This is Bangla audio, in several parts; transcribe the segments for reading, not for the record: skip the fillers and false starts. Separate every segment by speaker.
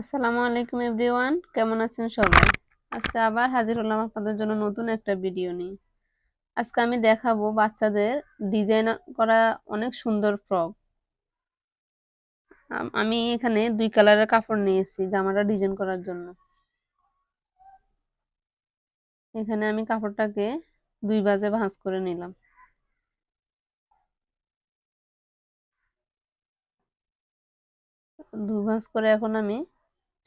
Speaker 1: আসসালামু আলাইকুম এভরিওয়ান, কেমন আছেন সবাই? আজকে আবার হাজির হলাম আপনাদের জন্য নতুন একটা ভিডিও নিয়ে। আজকে আমি দেখাবো বাচ্চাদের ডিজাইন করা অনেক সুন্দর ফ্রক। আমি এখানে 2 কালারের কাপড় নিয়েছি জামাটা ডিজাইন করার জন্য। এখানে আমি কাপড়টাকে 2 ভাঁজে ভাঁজ করে নিলাম। দুই ভাঁজ করে এখন আমি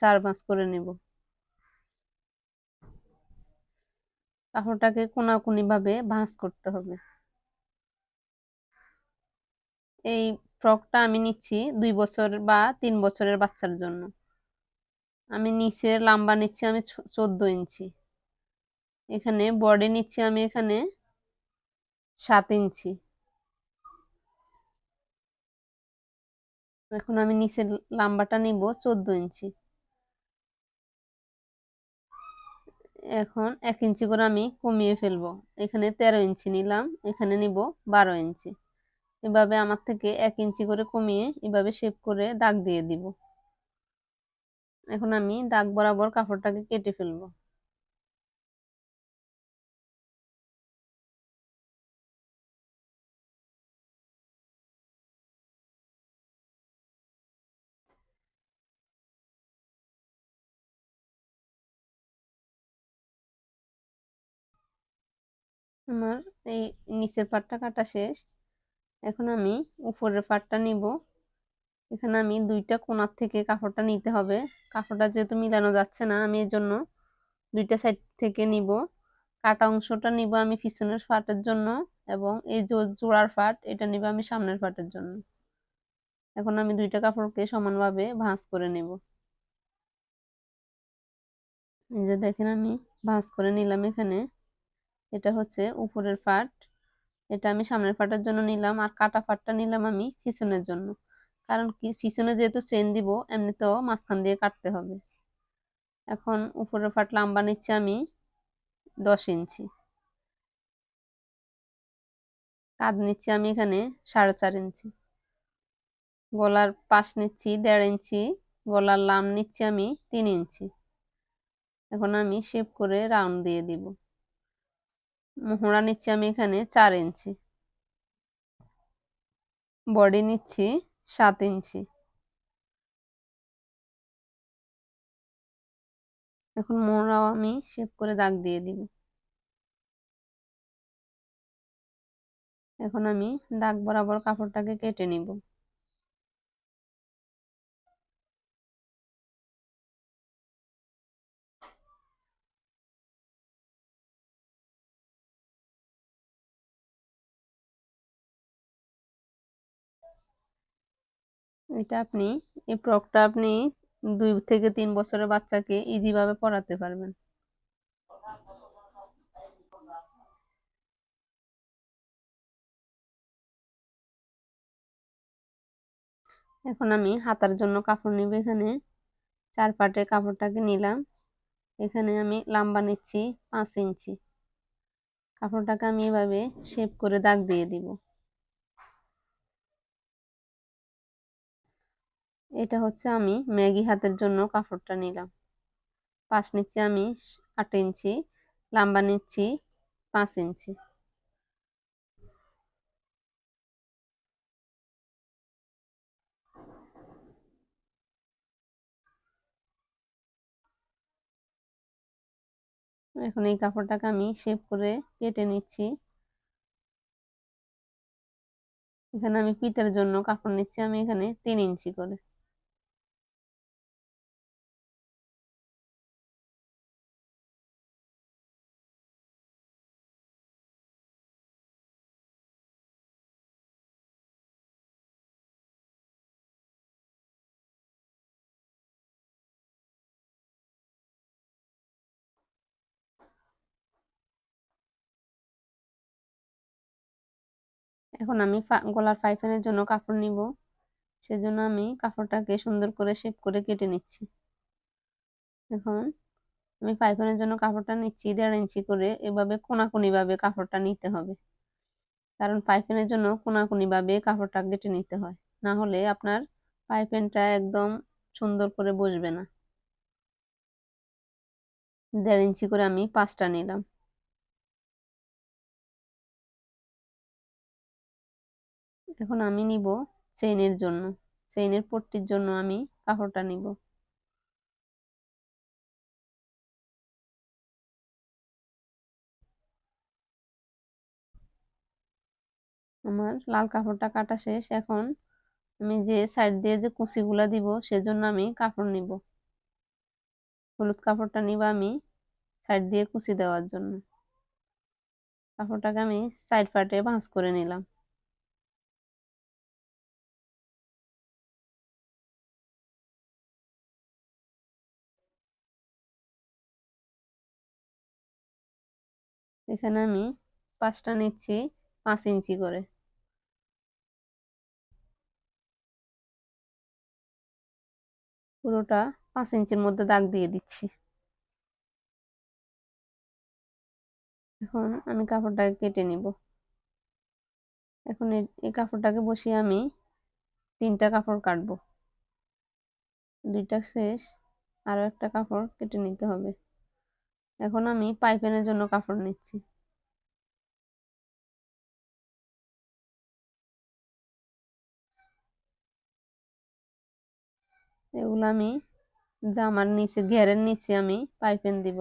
Speaker 1: 4 ভাঁজ করে নিব। কাপড়টাকে কোনাকুনি ভাবে ভাঁজ করতে হবে। এই ফ্রকটা আমি নিচ্ছি 2 বছর বা 3 বছরের বাচ্চার জন্য। আমি নিচের লম্বা নিচ্ছি আমি 14 ইঞ্চি। এখানে বডি নিচ্ছি আমি এখানে 7 ইঞ্চি। এখন আমি নিচের লম্বাটা নিব 14 ইঞ্চি। এখন 1 ইঞ্চি করে আমি কমিয়ে ফেলবো। এখানে 13 ইঞ্চি নিলাম, এখানে নিব 12 ইঞ্চি। এভাবে আমার থেকে 1 ইঞ্চি করে কমিয়ে এভাবে শেপ করে দাগ দিয়ে দিব। এখন আমি দাগ বরাবর কাপড়টাকে কেটে ফেলবো। আমার এই নিচের পাটটা কাটা শেষ। এখন আমি উপরের পাটটা নিব। এখানে আমি 2টা কোণার থেকে কাপড়টা নিতে হবে। কাপড়টা যেহেতু মিলানো যাচ্ছে না, আমি এর জন্য 2টা সাইড থেকে নিব। কাটা অংশটা নিব আমি পিছনের পার্টের জন্য, এবং এই যে জোড়ার পার্ট এটা নিব আমি সামনের পার্টের জন্য। এখন আমি 2টা কাপড়কে সমানভাবে ভাঁজ করে নেব। এই যে দেখেন আমি ভাঁজ করে নিলাম। এখানে এটা হচ্ছে উপরের পার্ট, এটা আমি সামনের পার্টের জন্য নিলাম, আর কাটা পার্টটা নিলাম আমি পিছনের জন্য। কারণ কি, পিছনে যেহেতু চেন দিব এমনিতেও মাঝখান দিয়ে কাটতে হবে। এখন উপরের পার্ট লম্বা নিচ্ছি আমি 10 ইঞ্চি। কাঁধ নিচ্ছি আমি এখানে 4.5 ইঞ্চি। গলার পাশ নিচ্ছি 1.5 ইঞ্চি। গলার লাম নিচ্ছি আমি 3 ইঞ্চি। এখন আমি শেপ করে রাউন্ড দিয়ে দিব। মোহরা নিচ্ছি আমি এখানে 4 ইঞ্চি। বডি নিচ্ছি 7 ইঞ্চি। এখন মোহরাও আমি শেপ করে দাগ দিয়ে দিব। এখন আমি দাগ বরাবর কাপড়টাকে কেটে নিব। এটা আপনি এই ফ্রকটা আপনি 2 থেকে 3 বছরের বাচ্চাকে ইজি ভাবে পরাতে পারবেন। এখন আমি হাতার জন্য কাপড় নিব। এখানে 4 পাটের কাপড়টাকে নিলাম। এখানে আমি লম্বা নিচ্ছি 5 ইঞ্চি। কাপড়টাকে আমি এভাবে শেপ করে দাগ দিয়ে দিব। এটা হচ্ছে আমি ম্যাগি হাতের জন্য কাপড়টা নিলাম। পাশ নিচ্ছি আমি 8 ইঞ্চি, লম্বা নিচ্ছি 5 ইঞ্চি। এখন এই কাপড়টাকে আমি শেপ করে কেটে নিচ্ছি। এখানে আমি পিঠের জন্য কাপড় নিচ্ছি আমি এখানে 3 ইঞ্চি করে। এখন আমি গলার পাইপিনের জন্য কাপড় নিব। সেজন্য আমি কাপড়টাকে সুন্দর করে শেপ করে কেটে নিচ্ছি। এখন আমি পাইপিনের জন্য কাপড়টা নিচ্ছি 1.5 ইঞ্চি করে। এভাবে কোনাকুনি ভাবে কাপড়টা নিতে হবে, কারণ পাইপিনের জন্য কোনাকুনি ভাবে কাপড়টা কেটে নিতে হয়, না হলে আপনার পাইপিনটা একদম সুন্দর করে বসবে না। 1.5 ইঞ্চি করে আমি 5টা নিলাম। এখন আমি নিব চেইনের জন্য, চেইনের পট্টির জন্য আমি কাপড়টা নিব। আমার লাল কাপড়টা কাটা শেষ। এখন আমি যে সাইড দিয়ে যে কুচিগুলা দিব সেজন্য আমি কাপড় নিব। হলুদ কাপড়টা নিব আমি সাইড দিয়ে কুচি দেওয়ার জন্য। কাপড়টাকে আমি সাইড পার্টে ভাঁজ করে নিলাম। এখানে আমি 5টা নিচ্ছি 5 ইঞ্চি করে। পুরোটা 5 ইঞ্চির মধ্যে দাগ দিয়ে দিচ্ছি। এখন আমি কাপড়টাকে কেটে নিব। এখন এই কাপড়টাকে বসিয়ে আমি 3টা কাপড় কাটবো। 2টা শেষ, আরো একটা কাপড় কেটে নিতে হবে। এখন আমি পাইপিনের জন্য কাপড় নিচ্ছি। এগুলো আমি জামার নিচে, ঘেরের নিচে আমি পাইপিন দিব।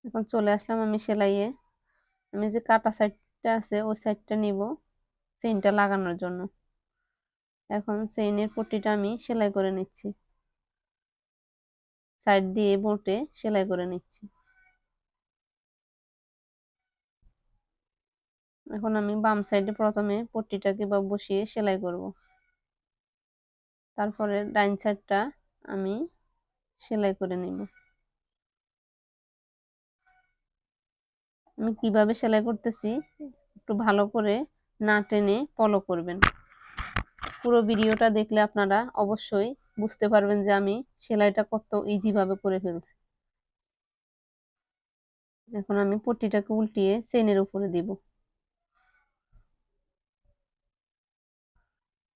Speaker 1: এখন চলে আসলাম আমি সেলাইয়ে। আমি যে কাটা সাইডটা আছে ওই সাইডটা নিব চেইনটা লাগানোর জন্য। এখন চেইনের পট্টিটা আমি সেলাই করে নিচ্ছি, সাইড দিয়ে বোটে সেলাই করে নিচ্ছি। এখন আমি বাম সাইডে প্রথমে পট্টিটাকে বসিয়ে সেলাই করব, তারপরে ডাইন সাইডটা আমি সেলাই করে নিব। আমি কিভাবে সেলাই করতেছি একটু ভালো করে না টেনে ফলো করবেন। পুরো ভিডিওটা দেখলে আপনারা অবশ্যই বুঝতে পারবেন যে আমি সেলাইটা কত ইজি ভাবে করে ফেলছি। এখন আমি পট্টিটাকে উল্টিয়ে চেইনের উপরে দিব।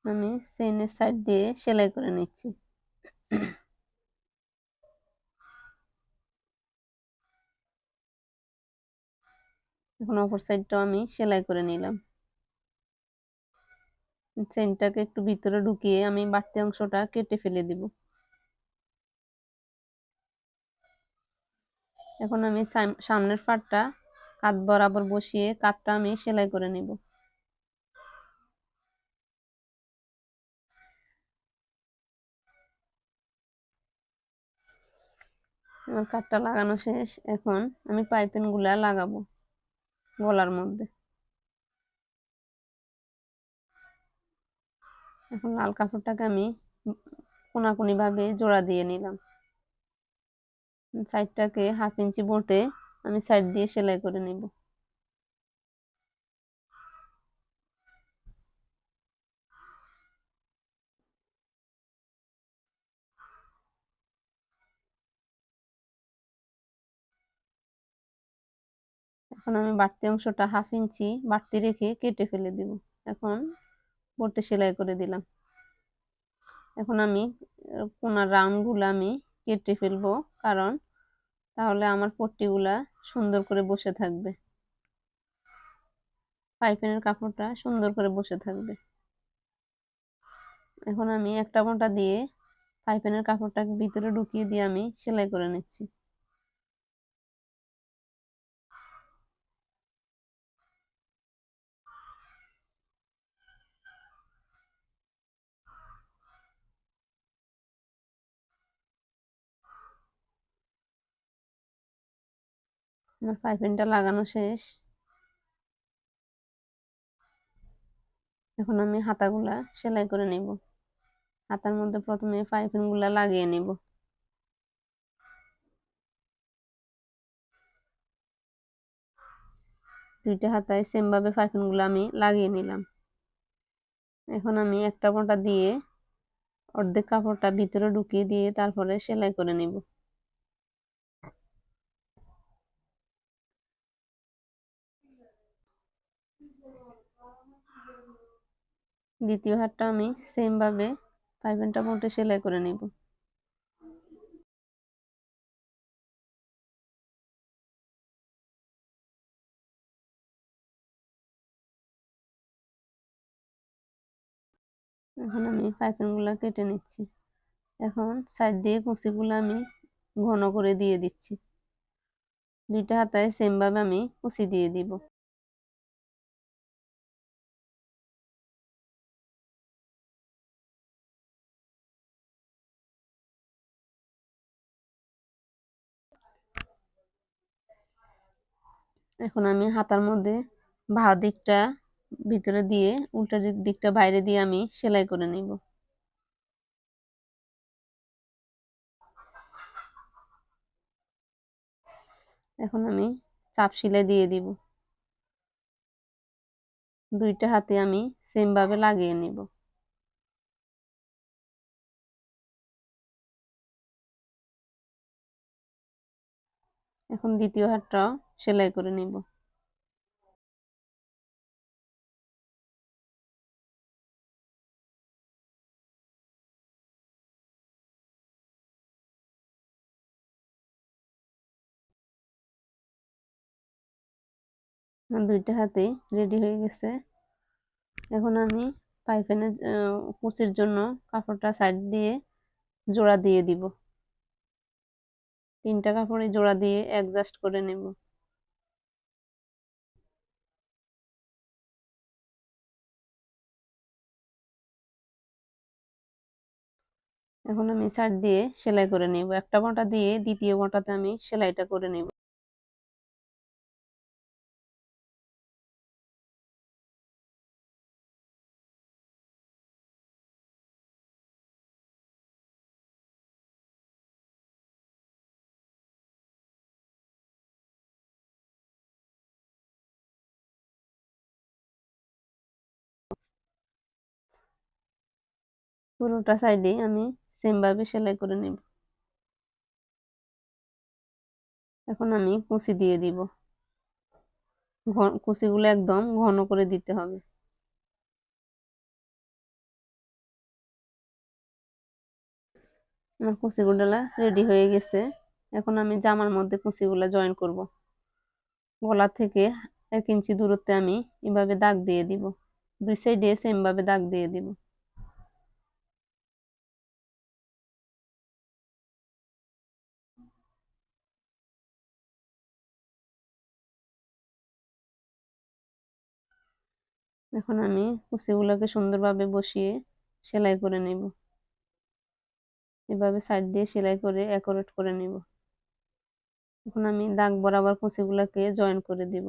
Speaker 1: আমি চেইনের সাইড দিয়ে সেলাই করে নিচ্ছি। এখন অপর সাইডটাও আমি সেলাই করে নিলাম। চেইনটাকে একটু ভিতরে ঢুকিয়ে আমি বাড়তি অংশটা কেটে ফেলে দিব। এখন আমি সামনের পাটটা কাঁধ বরাবর বসিয়ে কাঁধটা আমি সেলাই করে নিব। আমার কাঁধটা লাগানো শেষ। এখন আমি পাইপিন গুলা লাগাবো গলার মধ্যে। এখন লাল কাপড়টাকে আমি কোনাকুনি ভাবে জোড়া দিয়ে নিলাম। সাইডটাকে 1/2 ইঞ্চি বোটে আমি সাইড দিয়ে সেলাই করে নিব। এখন আমি বাড়তি অংশটা 1/2 ইঞ্চি বাড়তি রেখে কেটে ফেলে দিব। এখন বোটে সেলাই করে দিলাম। এখন আমি কোনার রাউন্ড গুলা আমি কেটে ফেলবো, কারণ তাহলে আমার পট্টিগুলা সুন্দর করে বসে থাকবে, পাইপিনের কাপড়টা সুন্দর করে বসে থাকবে। এখন আমি একটা মোটা দিয়ে পাইপিনের কাপড়টাকে ভিতরে ঢুকিয়ে দিয়ে আমি সেলাই করে নিচ্ছি। আমার পাইপিনটা লাগানো শেষ। এখন আমি হাতাগুলা সেলাই করে নিব। হাতার মধ্যে প্রথমে পাইপিন গুলা লাগিয়ে নিব। দুইটা হাতায় সেম ভাবে পাইপিন গুলা আমি লাগিয়ে নিলাম। এখন আমি একটা মোটা দিয়ে অর্ধেক কাপড়টা ভিতরে ঢুকিয়ে দিয়ে তারপরে সেলাই করে নিব। দ্বিতীয় হাতটা আমি সেম ভাবে পাইপিনটা মোটে সেলাই করে নিব। এখন আমি পাইপিংগুলো কেটে নিচ্ছি। এখন সাইড দিয়ে কুচিগুলো আমি ঘন করে দিয়ে দিচ্ছি। দুইটা হাতায় সেম ভাবে আমি কুচি দিয়ে দিব। এখন আমি হাতার মধ্যে বাঁ দিকটা ভিতরে দিয়ে উল্টা দিকটা বাইরে দিয়ে আমি সেলাই করে নিব। এখন আমি চাপ সেলাই দিয়ে দিব। দুইটা হাতে আমি সেম ভাবে লাগিয়ে নিব। এখন দ্বিতীয় হাতটাও সেলাই করে নিব। আমার দুইটা হাতে রেডি হয়ে গেছে। এখন আমি পাইপিনের কুচির জন্য কাপড়টা সাইড দিয়ে জোড়া দিয়ে দিব। তিনটা কাপড়ে জোড়া দিয়ে অ্যাডজাস্ট করে নেব। এখন আমি সাইড দিয়ে সেলাই করে নেব। একটা মোটা দিয়ে দ্বিতীয় মোটাতে আমি সেলাইটা করে নেব। পুরোটা সাইডে আমি সেম ভাবে সেলাই করে নেব। এখন আমি কুচি দিয়ে দিব। কুচিগুলো একদম ঘন করে দিতে হবে। আমার কুচিগুলো রেডি হয়ে গেছে। এখন আমি জামার মধ্যে কুচিগুলো জয়েন করব। গলা থেকে 1 ইঞ্চি দূরত্বে আমি এভাবে দাগ দিয়ে দিব। দুই সাইডে সেম ভাবে দাগ দিয়ে দিব। এখন আমি কুচিগুলোকে সুন্দরভাবে বসিয়ে সেলাই করে নেব। এভাবে সাইড দিয়ে সেলাই করে অ্যাকুরেট করে নেব। এখন আমি দাগ বরাবর কুচিগুলোকে জয়েন করে দিব।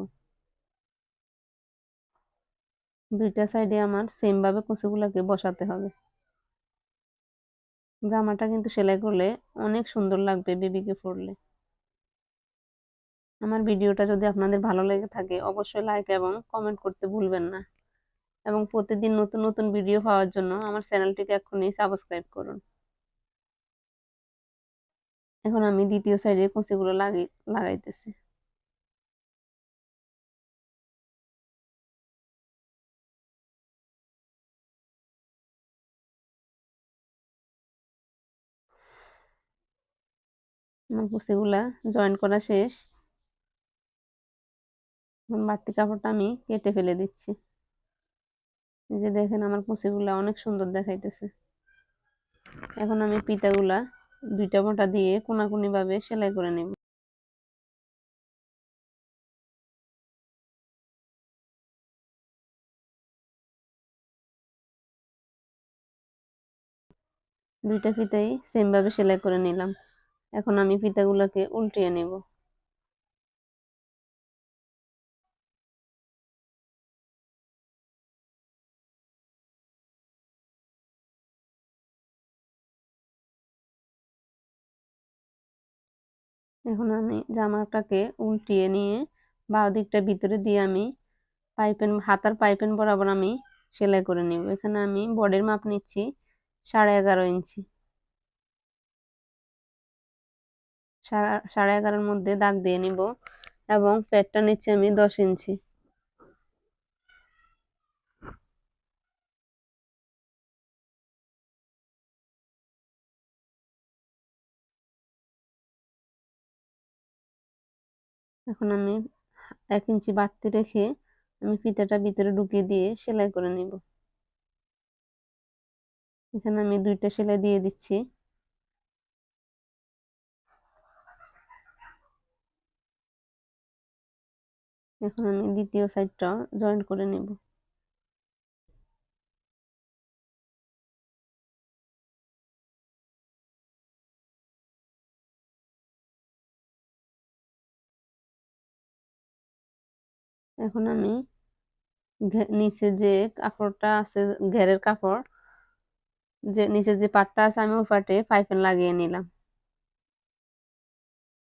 Speaker 1: দুইটা সাইডে আমার সেম ভাবে কুচিগুলোকে বসাতে হবে। জামাটা কিন্তু সেলাই করলে অনেক সুন্দর লাগবে বেবিকে পরলে। আমার ভিডিওটা যদি আপনাদের ভালো লেগে থাকে অবশ্যই লাইক এবং কমেন্ট করতে ভুলবেন না, এবং প্রতিদিন নতুন নতুন ভিডিও পাওয়ার জন্য আমার চ্যানেলটিকে এখনই সাবস্ক্রাইব করুন। এখন আমি দ্বিতীয় সাইডে কুচিগুলো লাগাইতেছি। আমার কুচিগুলা জয়েন করা শেষ। বাড়তি কাপড়টা আমি কেটে ফেলে দিচ্ছি। এই যে দেখেন আমার কুচিগুলা অনেক সুন্দর দেখাইতেছে। এখন আমি ফিতাগুলা দুইটা মোটা দিয়ে কোনাকুনি ভাবে সেলাই করে নেব। দুইটা ফিতাই সেম ভাবে সেলাই করে নিলাম। এখন আমি ফিতাগুলোকে উল্টিয়ে নেব। এখন আমি জামাটাকে উল্টিয়ে নিয়ে বাঁ দিকটা ভিতরে দিয়ে আমি হাতার পাইপিন বরাবর আমি সেলাই করে নিব। এখানে আমি বডির মাপ নিচ্ছি 11.5 ইঞ্চি। 11.5 মধ্যে দাগ দিয়ে নিব এবং পেটটা নিচ্ছি আমি 10 ইঞ্চি। এখন আমি 1 ইঞ্চি বাড়তি রেখে আমি ফিতাটা ভিতরে ঢুকিয়ে দিয়ে সেলাই করে নিব। এখানে আমি দুইটা সেলাই দিয়ে দিচ্ছি। এখন আমি দ্বিতীয় সাইডটা জয়েন করে নেব। এখন আমি নিচে যে কাপড়টা আছে, ঘেরের কাপড়, যে নিচে যে পাটটা আছে, আমি ওই পাটে পাইপিং লাগিয়ে নিলাম।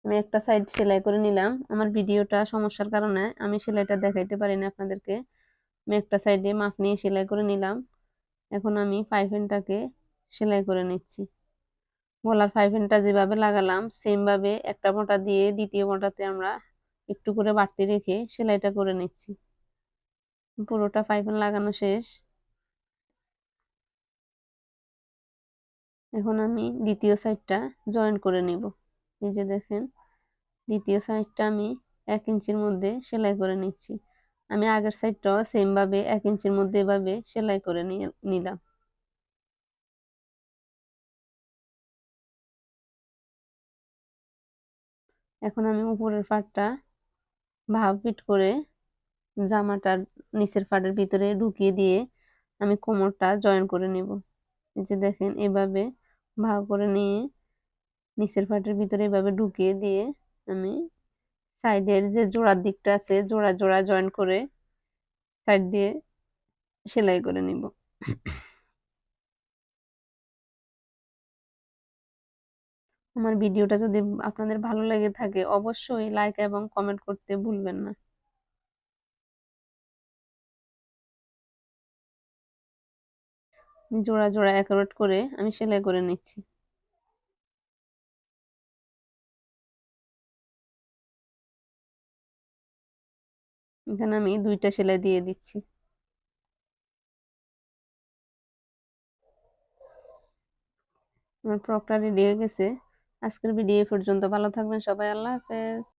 Speaker 1: আমি একটা সাইড সেলাই করে নিলাম। আমার ভিডিওটা সমস্যার কারণে আমি সেলাইটা দেখাইতে পারি না আপনাদেরকে। আমি একটা সাইডে মাপ নিয়ে সেলাই করে নিলাম। এখন আমি পাইপিংটাকে সেলাই করে নিচ্ছি। গলার পাইপিংটা যেভাবে লাগালাম সেম ভাবে একটা মোটা দিয়ে দ্বিতীয় মোটাতে আমরা একটু করে বাড়তি রেখে সেলাইটা করে নিচ্ছি। পুরোটা পাইপিং লাগানো শেষ। এখন আমি দ্বিতীয় সাইডটা জয়েন করে নিব। এই যে দেখেন, দ্বিতীয় সাইডটা আমি 1 ইঞ্চির মধ্যে সেলাই করে নিচ্ছি। আমি আগের সাইডটাও সেম ভাবে 1 ইঞ্চির মধ্যে এভাবে সেলাই করে নিলাম। এখন আমি উপরের পাটটা ভাঁজ ফিট করে জামাটার নিচের পাটের ভিতরে ঢুকিয়ে দিয়ে আমি কোমরটা জয়েন করে নিব। এই যে দেখেন, এভাবে ভাঁজ করে নিয়ে নিচের পাটের ভিতরে এভাবে ঢুকিয়ে দিয়ে আমি সাইডের যে জোড়ার দিকটা আছে জোড়া জোড়া জয়েন করে সাইড দিয়ে সেলাই করে নিব। আমার ভিডিওটা যদি আপনাদের ভালো লেগে থাকে অবশ্যই লাইক এবং কমেন্ট করতে ভুলবেন না। জোড়া জোড়া অ্যাকুরেট করে আমি সেলাই করে নিচ্ছি। এখানে আমি দুইটা সেলাই দিয়ে দিচ্ছি। আমার ফ্রকটা রেডি হয়ে গেছে। আজকের ভিডিও এই পর্যন্ত। ভালো থাকবেন সবাই। আল্লাহ হাফেজ।